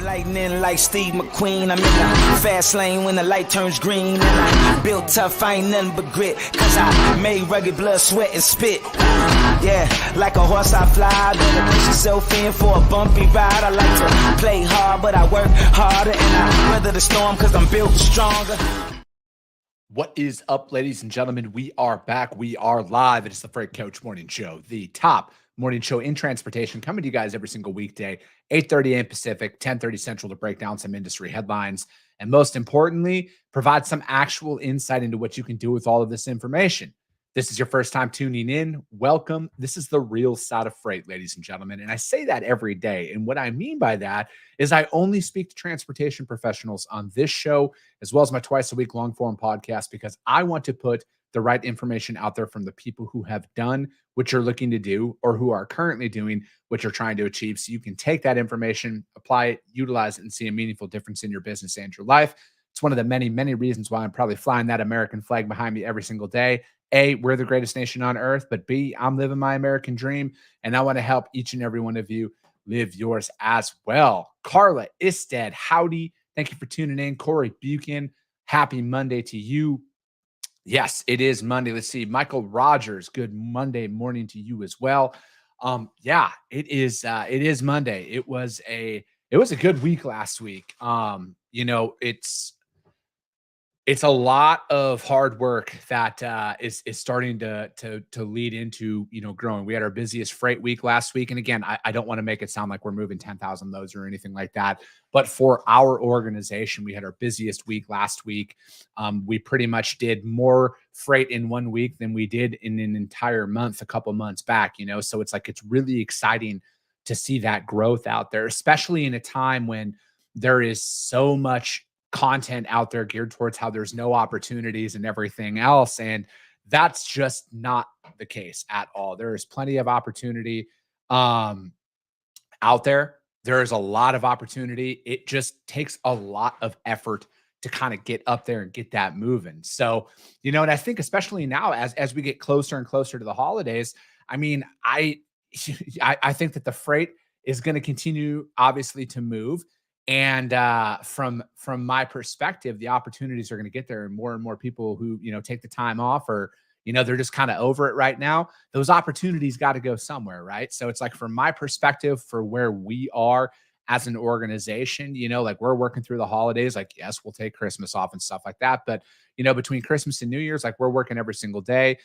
Lightning like Steve McQueen. I'm in the fast lane when the light turns green. And I built tough, I ain't nothing but grit. Cause I made rugged blood, sweat, and spit. Yeah, like a horse I fly. Better push yourself in for a bumpy ride. I like to play hard, but I work harder. And I weather the storm cause I'm built stronger. What is up, ladies and gentlemen? We are back. We are live. It is the Freight Coach Morning Show, the top morning show in transportation, coming to you guys every single weekday, 8:30 a.m. Pacific, 10:30 Central, to break down some industry headlines. And most importantly, provide some actual insight into what you can do with all of this information. This is your first time tuning in. Welcome. This is the real side of freight, ladies and gentlemen. And I say that every day. And what I mean by that is I only speak to transportation professionals on this show, as well as my twice a week long form podcast, because I want to put the right information out there from the people who have done what you're looking to do or who are currently doing what you're trying to achieve. So you can take that information, apply it, utilize it, and see a meaningful difference in your business and your life. It's one of the many, many reasons why I'm probably flying that American flag behind me every single day. A, we're the greatest nation on earth, but B, I'm living my American dream, and I want to help each and every one of you live yours as well. Carla Isted, howdy. Thank you for tuning in. Corey Buchan, happy Monday to you. Yes, it is Monday. Let's see. Michael Rogers, good Monday morning to you as well. Yeah, it is Monday. It was a good week last week. It's a lot of hard work that is starting to lead into, growing. We had our busiest freight week last week. And again, I don't want to make it sound like we're moving 10,000 loads or anything like that. But for our organization, we had our busiest week last week. We pretty much did more freight in 1 week than we did in an entire month a couple months back, So it's like, it's really exciting to see that growth out there, especially in a time when there is so much content out there geared towards how there's no opportunities and everything else. And that's just not the case at all. There is plenty of opportunity out there. There is a lot of opportunity. It just takes a lot of effort to kind of get up there and get that moving. So, and I think especially now as we get closer and closer to the holidays, I mean, I think that the freight is going to continue obviously to move. And from my perspective, the opportunities are going to get there, and more people who, take the time off or, they're just kind of over it right now. Those opportunities got to go somewhere, right? So it's like, from my perspective, for where we are as an organization, like we're working through the holidays, like, yes, we'll take Christmas off and stuff like that. But, between Christmas and New Year's, like we're working every single day.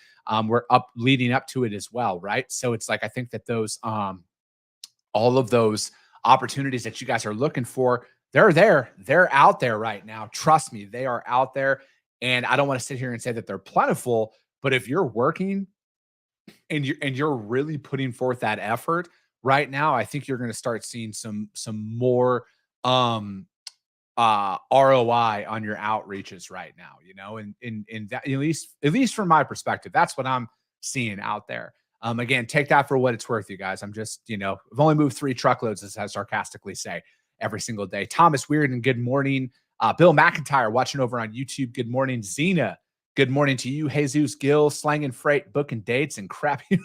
We're leading up to it as well, right? So it's like, I think that those, all of those opportunities that you guys are looking for, they're out there right now. Trust me, they are out there. And I don't want to sit here and say that they're plentiful, but if you're working and you're really putting forth that effort right now, I think you're going to start seeing some more ROI on your outreaches right now, and that, at least from my perspective, that's what I'm seeing out there. Again, take that for what it's worth, you guys. I'm just, I've only moved 3 truckloads, as I sarcastically say, every single day. Thomas Weird, and good morning. Bill McIntyre watching over on YouTube. Good morning. Zena, good morning to you. Jesus Gill, slanging freight, booking dates, and crappy.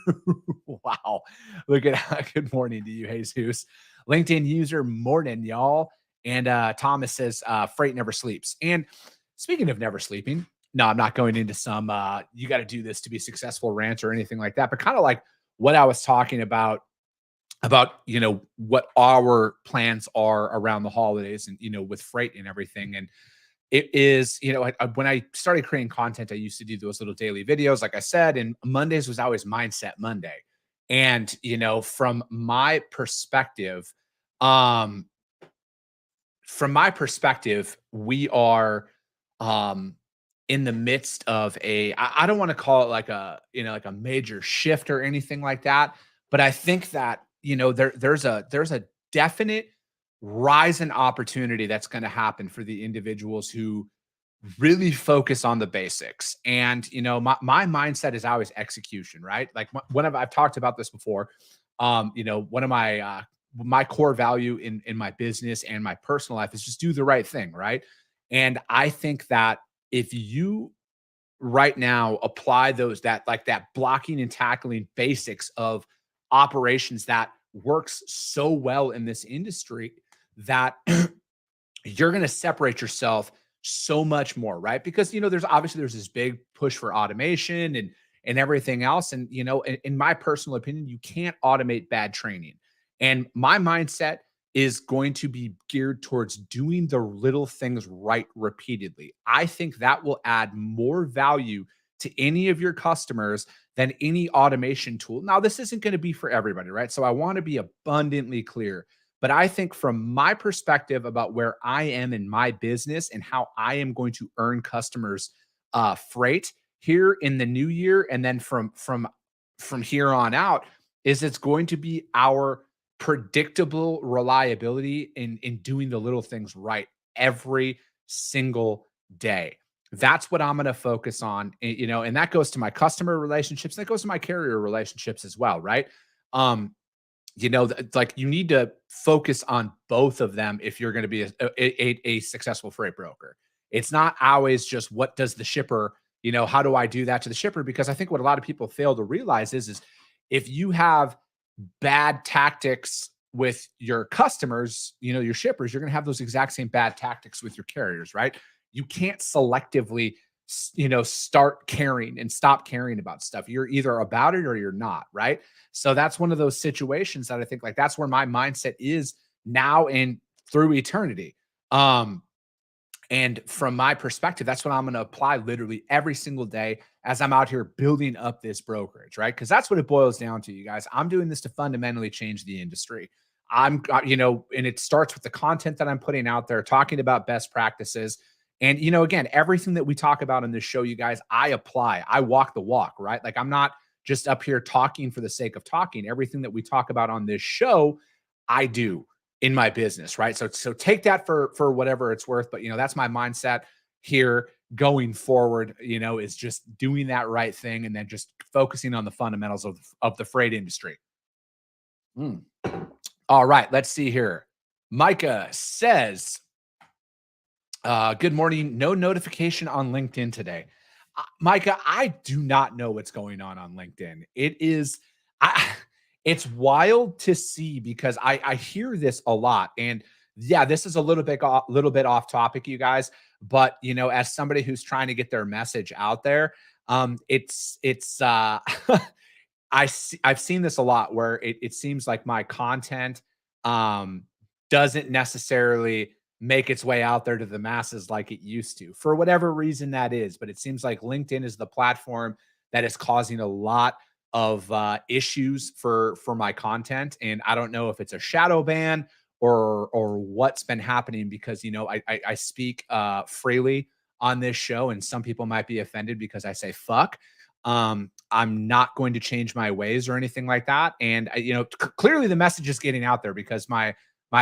Wow. Look at that. Good morning to you, Jesus. LinkedIn user, morning, y'all. And Thomas says, freight never sleeps. And speaking of never sleeping, no, I'm not going into some, you got to do this to be successful rant or anything like that, but kind of like what I was talking about, what our plans are around the holidays and, with freight and everything. And it is, when I started creating content, I used to do those little daily videos, like I said, and Mondays was always Mindset Monday. And, from my perspective, we are, in the midst of I don't want to call it like a major shift or anything like that, but I think that, there's a definite rise in opportunity that's going to happen for the individuals who really focus on the basics. And, my mindset is always execution, right? Like I've talked about this before. One of my core value in my business and my personal life is just do the right thing, right? And I think that if you right now apply that blocking and tackling basics of operations that works so well in this industry, that you're going to separate yourself so much more, right? Because there's this big push for automation and everything else. And in my personal opinion, you can't automate bad training. And my mindset is going to be geared towards doing the little things right repeatedly. I think that will add more value to any of your customers than any automation tool. Now, this isn't going to be for everybody, right? So I want to be abundantly clear. But I think from my perspective about where I am in my business and how I am going to earn customers freight here in the new year, and then from here on out, is it's going to be our predictable reliability in doing the little things right every single day. That's what I'm going to focus on, and that goes to my customer relationships, that goes to my carrier relationships as well, right? Like you need to focus on both of them if you're going to be a successful freight broker. It's not always just what does the shipper, how do I do that to the shipper? Because I think what a lot of people fail to realize is if you have bad tactics with your customers, your shippers, you're going to have those exact same bad tactics with your carriers, right? You can't selectively, start caring and stop caring about stuff. You're either about it or you're not, right? So that's one of those situations that I think like that's where my mindset is now and through eternity. And from my perspective, that's what I'm going to apply literally every single day as I'm out here building up this brokerage, right? Because that's what it boils down to, you guys. I'm doing this to fundamentally change the industry. And it starts with the content that I'm putting out there, talking about best practices. And, again, everything that we talk about in this show, you guys, I apply, I walk the walk, right? Like I'm not just up here talking for the sake of talking. Everything that we talk about on this show, I do in my business, right? So take that for whatever it's worth. But that's my mindset here going forward, is just doing that right thing and then just focusing on the fundamentals of the freight industry. All right, let's see here. Micah says, good morning. No notification on LinkedIn today. Micah, I do not know what's going on LinkedIn. It's wild to see because I hear this a lot. And yeah, this is a little bit off topic, you guys. But as somebody who's trying to get their message out there, I've seen this a lot where it seems like my content doesn't necessarily make its way out there to the masses like it used to, for whatever reason that is. But it seems like LinkedIn is the platform that is causing a lot of issues for my content. And I don't know if it's a shadow ban or what's been happening because, I speak freely on this show and some people might be offended because I say fuck. I'm not going to change my ways or anything like that. And clearly the message is getting out there because my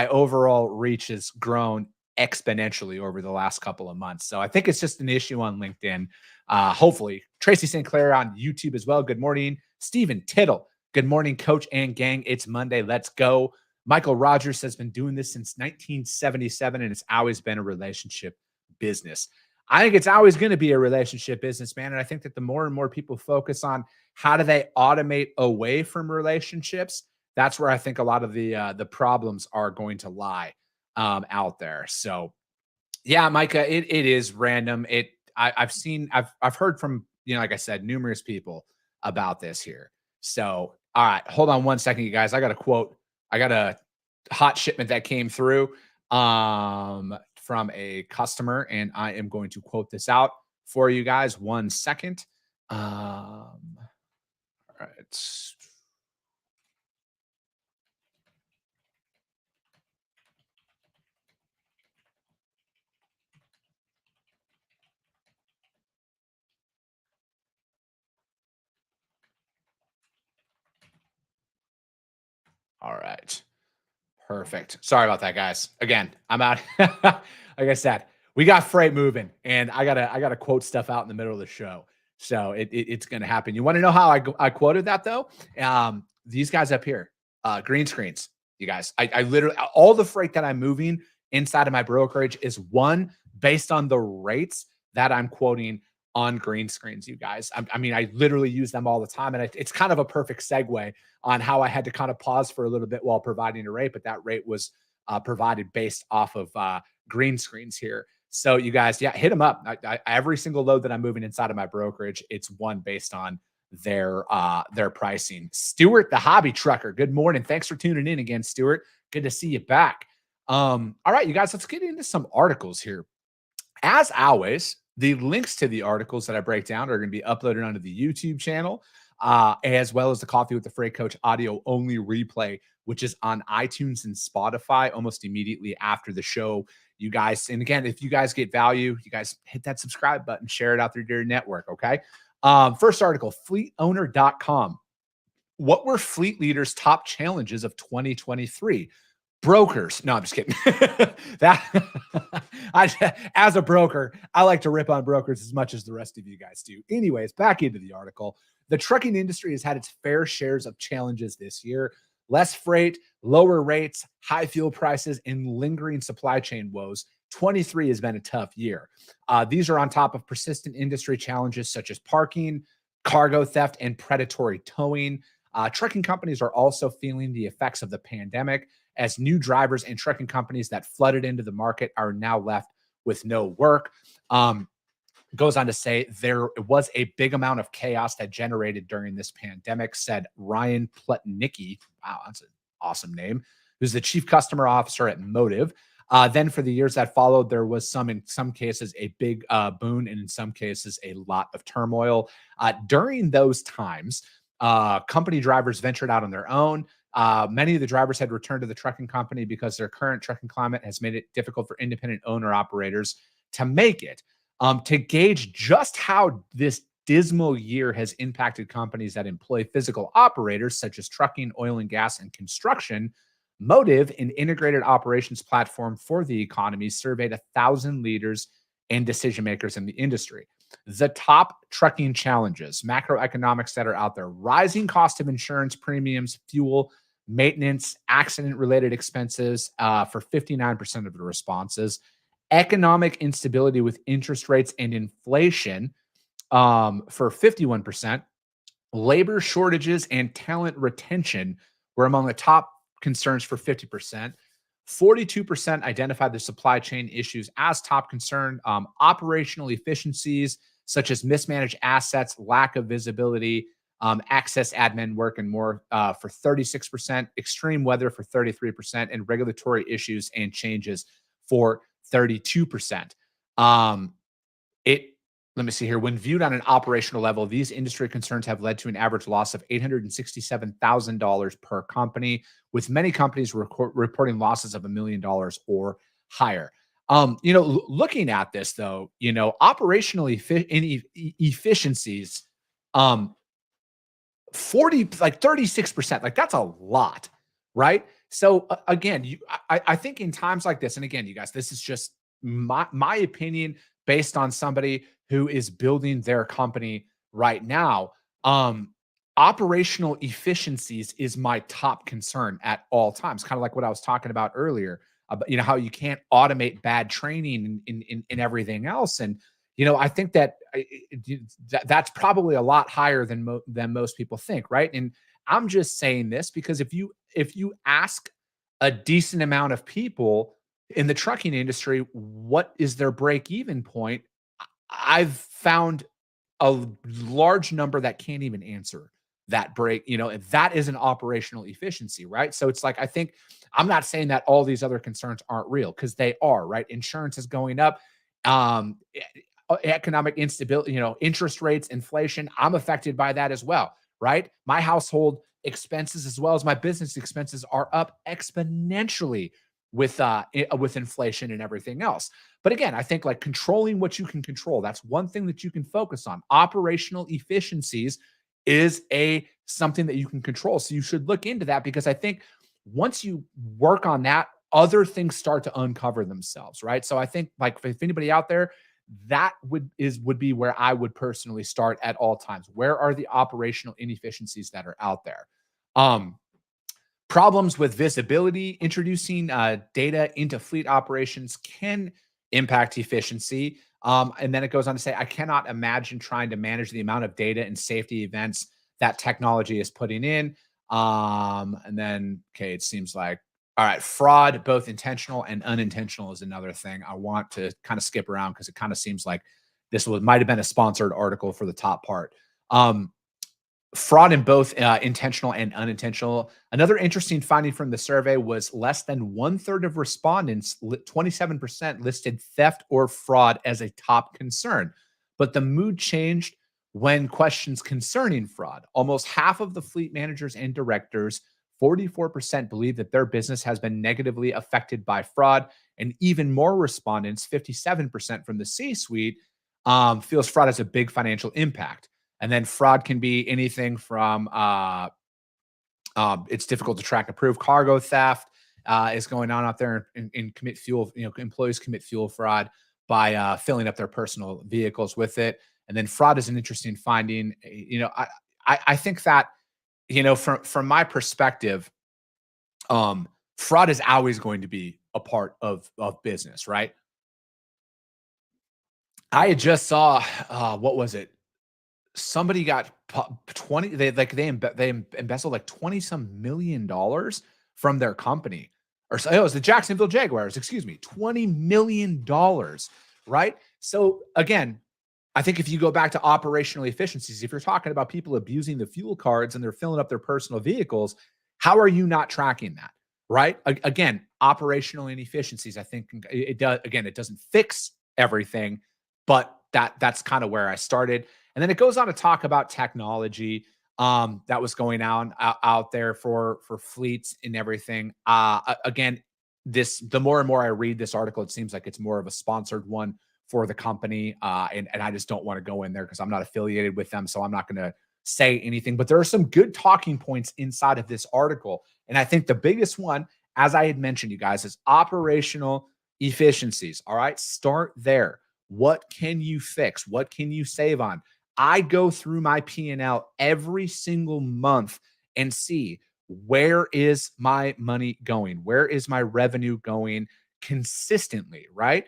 overall reach has grown exponentially over the last couple of months. So I think it's just an issue on LinkedIn. Hopefully. Tracy St. Clair on YouTube as well. Good morning. Stephen Tittle. Good morning, coach and gang. It's Monday. Let's go. Michael Rogers has been doing this since 1977, and it's always been a relationship business. I think it's always going to be a relationship business, man. And I think that the more and more people focus on how do they automate away from relationships, that's where I think a lot of the problems are going to lie out there. So yeah, Micah, it is random. I've heard from, like I said, numerous people about this here. So, all right, hold on one second, you guys. I got a hot shipment that came through from a customer, and I am going to quote this out for you guys. 1 second. All right. All right. Perfect. Sorry about that, guys. Again, I'm out. Like I said, we got freight moving, and I gotta quote stuff out in the middle of the show. So it's gonna happen. You want to know how I quoted that though? These guys up here, green screens. You guys, I literally all the freight that I'm moving inside of my brokerage is one based on the rates that I'm quoting on green screens. You guys, I mean, I literally use them all the time, and it's kind of a perfect segue on how I had to kind of pause for a little bit while providing a rate, but that rate was provided based off of green screens here. So you guys, yeah, hit them up. Every single load that I'm moving inside of my brokerage, it's one based on their pricing. Stuart, the hobby trucker. Good morning. Thanks for tuning in again, Stuart. Good to see you back. All right, you guys, let's get into some articles here. As always, the links to the articles that I break down are going to be uploaded onto the YouTube channel, as well as the Coffee with the Freight Coach audio only replay, which is on iTunes and Spotify almost immediately after the show. You guys, and again, if you guys get value, you guys hit that subscribe button, share it out through your network. Okay. First article, fleetowner.com. What were Fleet Leader's top challenges of 2023? Brokers. No, I'm just kidding. As a broker, I like to rip on brokers as much as the rest of you guys do. Anyways, back into the article. The trucking industry has had its fair shares of challenges this year. Less freight, lower rates, high fuel prices, and lingering supply chain woes. 23 has been a tough year. These are on top of persistent industry challenges such as parking, cargo theft, and predatory towing. Trucking companies are also feeling the effects of the pandemic, as new drivers and trucking companies that flooded into the market are now left with no work. Goes on to say there was a big amount of chaos that generated during this pandemic, said Ryan Plutnicki. Wow, that's an awesome name. Who's the chief customer officer at Motive. Then for the years that followed, there was in some cases, a big boon, and in some cases, a lot of turmoil. During those times, company drivers ventured out on their own. Many of the drivers had returned to the trucking company because their current trucking climate has made it difficult for independent owner operators to make it. To gauge just how this dismal year has impacted companies that employ physical operators such as trucking, oil and gas, and construction, Motive, an integrated operations platform for the economy, surveyed 1,000 leaders and decision makers in the industry. The top trucking challenges, macroeconomics that are out there: rising cost of insurance premiums, fuel, maintenance, accident-related expenses for 59% of the responses, economic instability with interest rates and inflation for 51%, labor shortages and talent retention were among the top concerns for 50%. 42% identified the supply chain issues as top concern. Operational efficiencies such as mismanaged assets, lack of visibility, access admin work, and more for 36%, extreme weather for 33%, and regulatory issues and changes for 32%. Let me see here. When viewed on an operational level, these industry concerns have led to an average loss of $867,000 per company, with many companies reporting losses of $1 million or higher. Looking at this though, operational efficiencies, 36%, like that's a lot, right? So again, I think in times like this, and again, you guys, this is just my opinion based on somebody who is building their company right now. Operational efficiencies is my top concern at all times. Kind of like what I was talking about earlier, about, how you can't automate bad training and everything else. And, I think that's probably a lot higher than most people think. Right. And I'm just saying this because if you ask a decent amount of people in the trucking industry, what is their break-even point? I've found a large number that can't even answer that break, and that is an operational efficiency, right? So it's like, I think I'm not saying that all these other concerns aren't real, because they are, right? Insurance is going up, economic instability, interest rates, inflation. I'm affected by that as well, right? My household expenses as well as my business expenses are up exponentially with inflation and everything else. But again, I think like controlling what you can control, that's one thing that you can focus on. Operational efficiencies is something that you can control. So you should look into that, because I think once you work on that, other things start to uncover themselves, right? So I think, like, if anybody out there, that would be where I would personally start at all times. Where are the operational inefficiencies that are out there? Problems with visibility. Introducing data into fleet operations can impact efficiency. And then it goes on to say, I cannot imagine trying to manage the amount of data and safety events that technology is putting in. And then, it seems like All right. Fraud, both intentional and unintentional, is another thing I want to kind of skip around because it kind of seems like this might have been a sponsored article for the top part. Fraud in both intentional and unintentional. Another interesting finding from the survey was less than 1/3 of respondents, 27%, listed theft or fraud as a top concern. But the mood changed when questions concerning fraud. Almost half of the fleet managers and directors, 44%, believe that their business has been negatively affected by fraud. And even more respondents, 57% from the C-suite, feels fraud has a big financial impact. And then fraud can be anything from it's difficult to track and prove. Cargo theft is going on out there, and commit fuel. Employees commit fuel fraud by filling up their personal vehicles with it. And then fraud is an interesting finding. I think that from my perspective, fraud is always going to be a part of business, right? I had just saw what was it? Somebody got 20, they embezzled like 20 some $1 million from their company. Or so it was the Jacksonville Jaguars, excuse me, $20 million, right? So again, I think if you go back to operational efficiencies, if you're talking about people abusing the fuel cards and they're filling up their personal vehicles, how are you not tracking that? Right? Again, operational inefficiencies. I think it does. Again, it doesn't fix everything, but that's kind of where I started. And then it goes on to talk about technology that was going on out there for fleets and everything. Again, the more and more I read this article, it seems like it's more of a sponsored one for the company. And I just don't want to go in there because I'm not affiliated with them. So I'm not going to say anything. But there are some good talking points inside of this article. And I think the biggest one, as I had mentioned, you guys, is operational efficiencies. All right, start there. What can you fix? What can you save on? I go through my P&L every single month and see, where is my money going? Where is my revenue going consistently, right?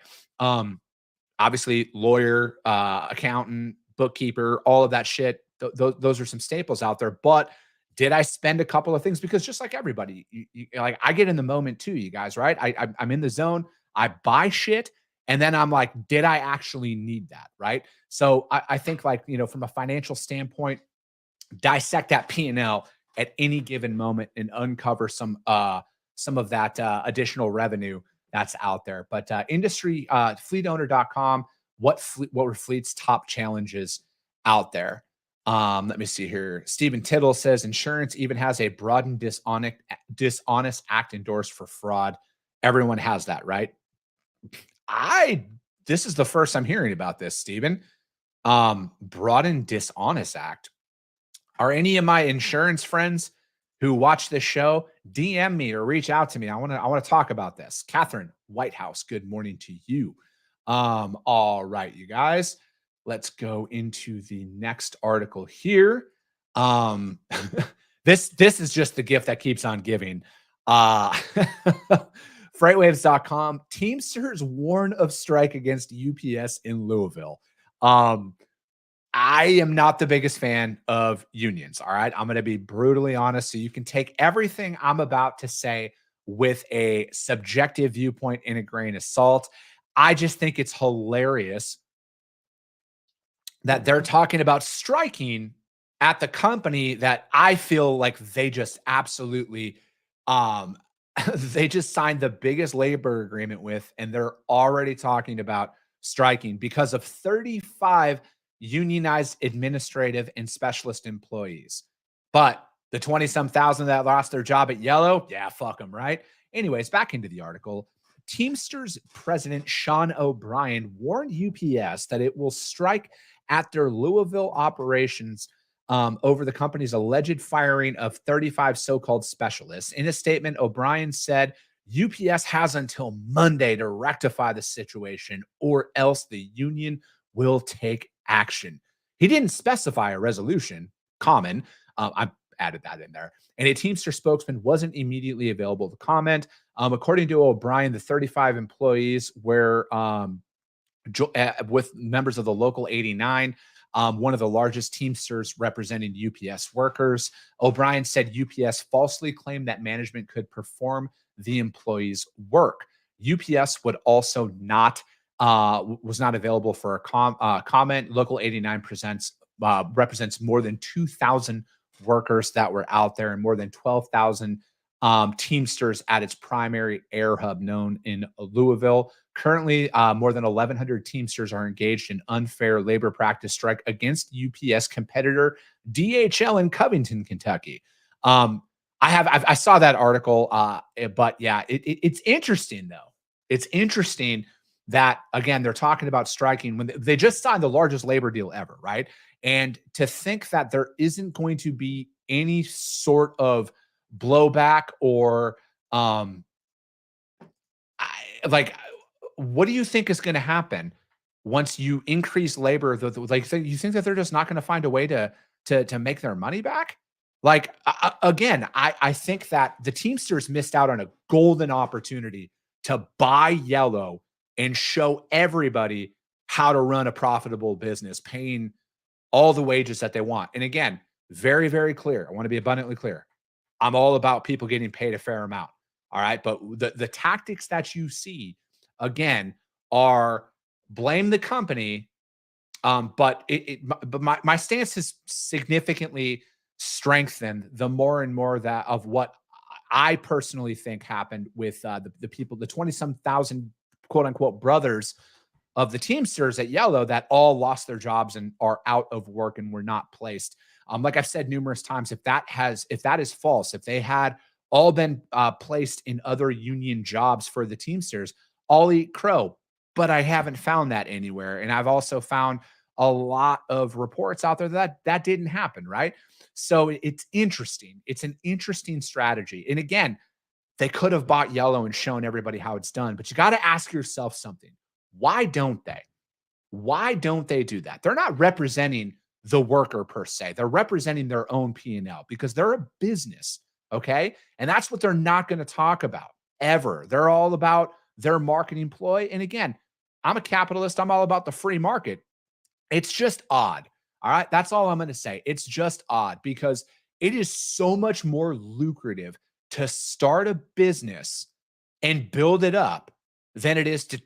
Obviously, lawyer, accountant, bookkeeper, all of that shit. Those are some staples out there. But did I spend a couple of things? Because just like everybody, like I get in the moment too, you guys, right? I'm in the zone. I buy shit. And then I'm like, did I actually need that? Right. So I think, like, from a financial standpoint, dissect that P&L at any given moment and uncover some of that additional revenue that's out there. But industry fleetowner.com, what were fleet's top challenges out there? Let me see here. Stephen Tittle says insurance even has a broadened dishonest act endorsed for fraud. Everyone has that, right? This is the first I'm hearing about this, Stephen. Broadened dishonest act. Are any of my insurance friends who watch this show, DM me or reach out to me? I want to talk about this. Catherine Whitehouse, good morning to you. All right, you guys, let's go into the next article here. This is just the gift that keeps on giving. Freightwaves.com, Teamsters warn of strike against UPS in Louisville. I am not the biggest fan of unions. All right. I'm going to be brutally honest. So you can take everything I'm about to say with a subjective viewpoint and a grain of salt. I just think it's hilarious that they're talking about striking at the company that I feel like they just absolutely, they just signed the biggest labor agreement with, and they're already talking about striking because of 35 unionized administrative and specialist employees. But the 20-some thousand that lost their job at Yellow, yeah, fuck them, right? Anyways, back into the article. Teamsters president Sean O'Brien warned UPS that it will strike at their Louisville operations over the company's alleged firing of 35 so-called specialists. In a statement, O'Brien said UPS has until Monday to rectify the situation, or else the union will take action. He didn't specify a resolution. Common. I added that in there. And a Teamster spokesman wasn't immediately available to comment. According to O'Brien, the 35 employees were with members of the Local 89, one of the largest Teamsters representing UPS workers. O'Brien said UPS falsely claimed that management could perform the employees work. UPS would also not was not available for a comment. Local 89 represents more than 2,000 workers that were out there and more than 12,000 Teamsters at its primary air hub known in Louisville. Currently, more than 1,100 Teamsters are engaged in unfair labor practice strike against UPS competitor DHL in Covington, Kentucky. I saw that article, but yeah, it's interesting though. It's interesting that again they're talking about striking when they just signed the largest labor deal ever, right? And to think that there isn't going to be any sort of blowback or like what do you think is going to happen once you increase labor? Like, you think that they're just not going to find a way to make their money back? Like, again, I think that the Teamsters missed out on a golden opportunity to buy Yellow and show everybody how to run a profitable business, paying all the wages that they want. And again, very, very clear. I want to be abundantly clear. I'm all about people getting paid a fair amount. All right. But the tactics that you see again are blame the company. But my stance has significantly strengthened the more and more that of what I personally think happened with the people, the 20-some thousand quote unquote brothers of the Teamsters at Yellow that all lost their jobs and are out of work and were not placed. Like I've said numerous times, if that is false, if they had all been placed in other union jobs for the Teamsters, I'll eat crow. But I haven't found that anywhere. And I've also found a lot of reports out there that didn't happen, right? So it's interesting. It's an interesting strategy. And again, they could have bought Yellow and shown everybody how it's done, but you got to ask yourself something. Why don't they? Why don't they do that? They're not representing the worker per se. They're representing their own P&L because they're a business, okay? And that's what they're not going to talk about ever. They're all about their marketing ploy. And again, I'm a capitalist. I'm all about the free market. It's just odd. All right? That's all I'm going to say. It's just odd because it is so much more lucrative to start a business and build it up than it is to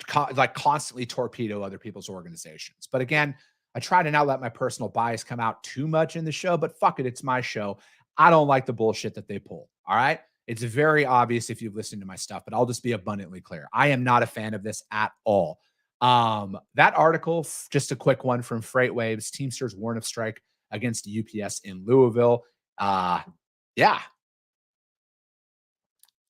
constantly torpedo other people's organizations. But again, I try to not let my personal bias come out too much in the show, but fuck it, it's my show. I don't like the bullshit that they pull. All right. It's very obvious if you've listened to my stuff, but I'll just be abundantly clear. I am not a fan of this at all. That article, just a quick one from FreightWaves, Teamsters warn of strike against UPS in Louisville. Yeah.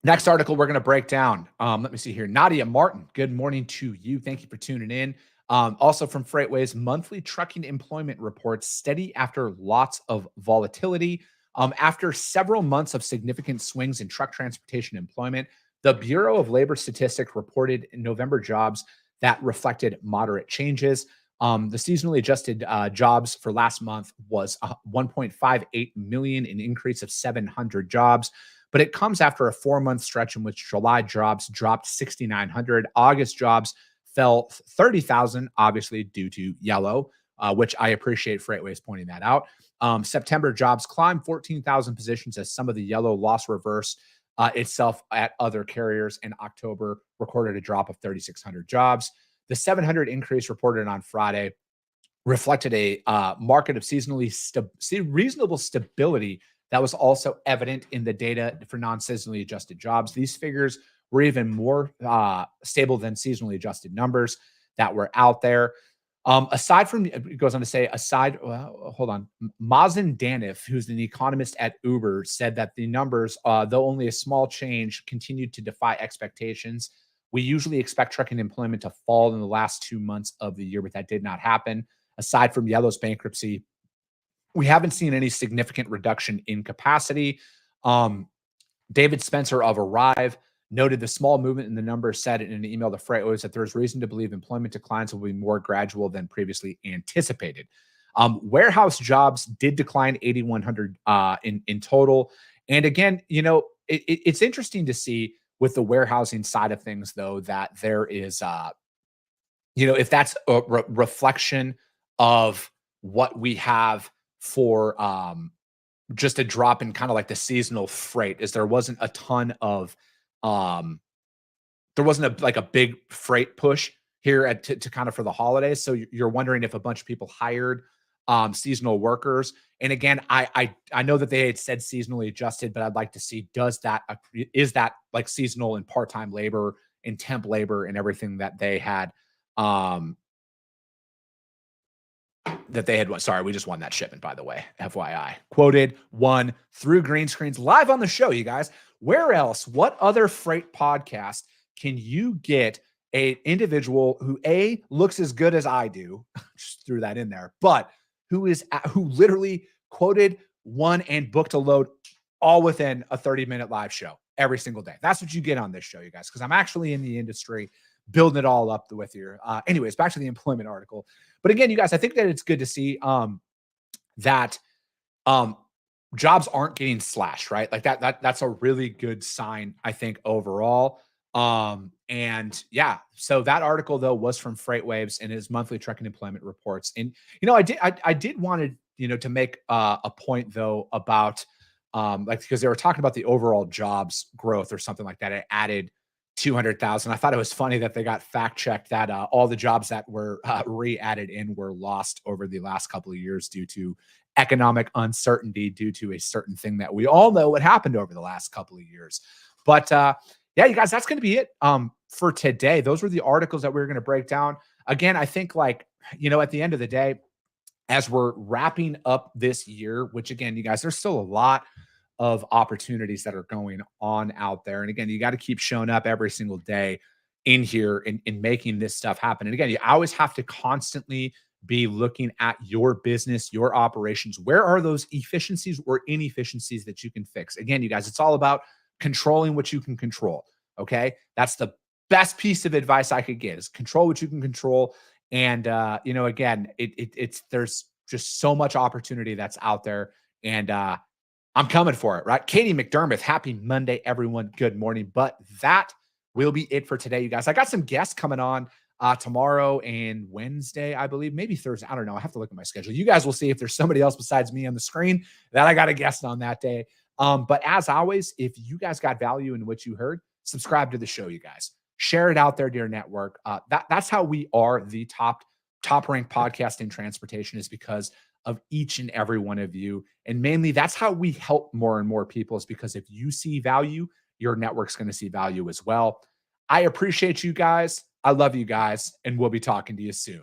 Next article we're going to break down. Let me see here. Nadia Martin, good morning to you. Thank you for tuning in. Also from FreightWaves, monthly trucking employment reports steady after lots of volatility. After several months of significant swings in truck transportation employment, the Bureau of Labor Statistics reported in November jobs that reflected moderate changes. The seasonally adjusted jobs for last month was 1.58 million, an increase of 700 jobs. But it comes after a 4-month stretch in which July jobs dropped 6,900. August jobs fell 30,000, obviously due to Yellow, which I appreciate FreightWaves pointing that out. September jobs climbed 14,000 positions as some of the Yellow loss reversed itself at other carriers. And October recorded a drop of 3,600 jobs. The 700 increase reported on Friday reflected a market of reasonable stability that was also evident in the data for non-seasonally adjusted jobs. These figures were even more stable than seasonally adjusted numbers that were out there. Aside from, it goes on to say, hold on, Mazen Danif, who's an economist at Uber, said that the numbers, though only a small change, continued to defy expectations. We usually expect trucking employment to fall in the last 2 months of the year, but that did not happen. Aside from Yellow's bankruptcy, we haven't seen any significant reduction in capacity. David Spencer of Arrive noted the small movement in the numbers, said in an email to FreightWaves that there is reason to believe employment declines will be more gradual than previously anticipated. Warehouse jobs did decline 8,100 in total. And again, it's interesting to see with the warehousing side of things, though, that there is, if that's a reflection of what we have for just a drop in kind of like the seasonal freight, is there wasn't a ton of there wasn't a big freight push here to kind of for the holidays. So you're wondering if a bunch of people hired seasonal workers. And again, I know that they had said seasonally adjusted, but I'd like to see, is that like seasonal and part-time labor and temp labor and everything that they had, sorry, we just won that shipment, by the way, FYI. Quoted, won through green screens live on the show, you guys. Where else, what other freight podcast can you get a individual who looks as good as I do, just threw that in there, but who literally quoted, won, and booked a load all within a 30-minute live show every single day? That's what you get on this show, you guys, because I'm actually in the industry building it all up with you. Anyways, back to the employment article. But again, you guys, I think that it's good to see that jobs aren't getting slashed, right? Like that's a really good sign, I think, overall. And yeah, so that article though was from FreightWaves and his monthly trucking employment reports. And I did want to to make a point though about because they were talking about the overall jobs growth or something like that. It added 200,000. I thought it was funny that they got fact checked that all the jobs that were re-added in were lost over the last couple of years due to economic uncertainty, due to a certain thing that we all know what happened over the last couple of years. But yeah, you guys, that's going to be it for today. Those were the articles that we were going to break down. Again, I think at the end of the day, as we're wrapping up this year, which again, you guys, there's still a lot of opportunities that are going on out there. And again, you got to keep showing up every single day in here and making this stuff happen. And again, you always have to constantly be looking at your business, your operations. Where are those efficiencies or inefficiencies that you can fix? Again, you guys, it's all about controlling what you can control. Okay. That's the best piece of advice I could get, is control what you can control. And, again, there's just so much opportunity that's out there, and, I'm coming for it, right? Katie McDermott, happy Monday, everyone. Good morning. But that will be it for today, you guys. I got some guests coming on tomorrow and Wednesday, I believe, maybe Thursday. I don't know. I have to look at my schedule. You guys will see if there's somebody else besides me on the screen that I got a guest on that day. But as always, if you guys got value in what you heard, subscribe to the show, you guys. Share it out there to your network. That's how we are the top ranked podcast in transportation, is because of each and every one of you. And mainly that's how we help more and more people, is because if you see value, your network's going to see value as well. I appreciate you guys. I love you guys, and we'll be talking to you soon.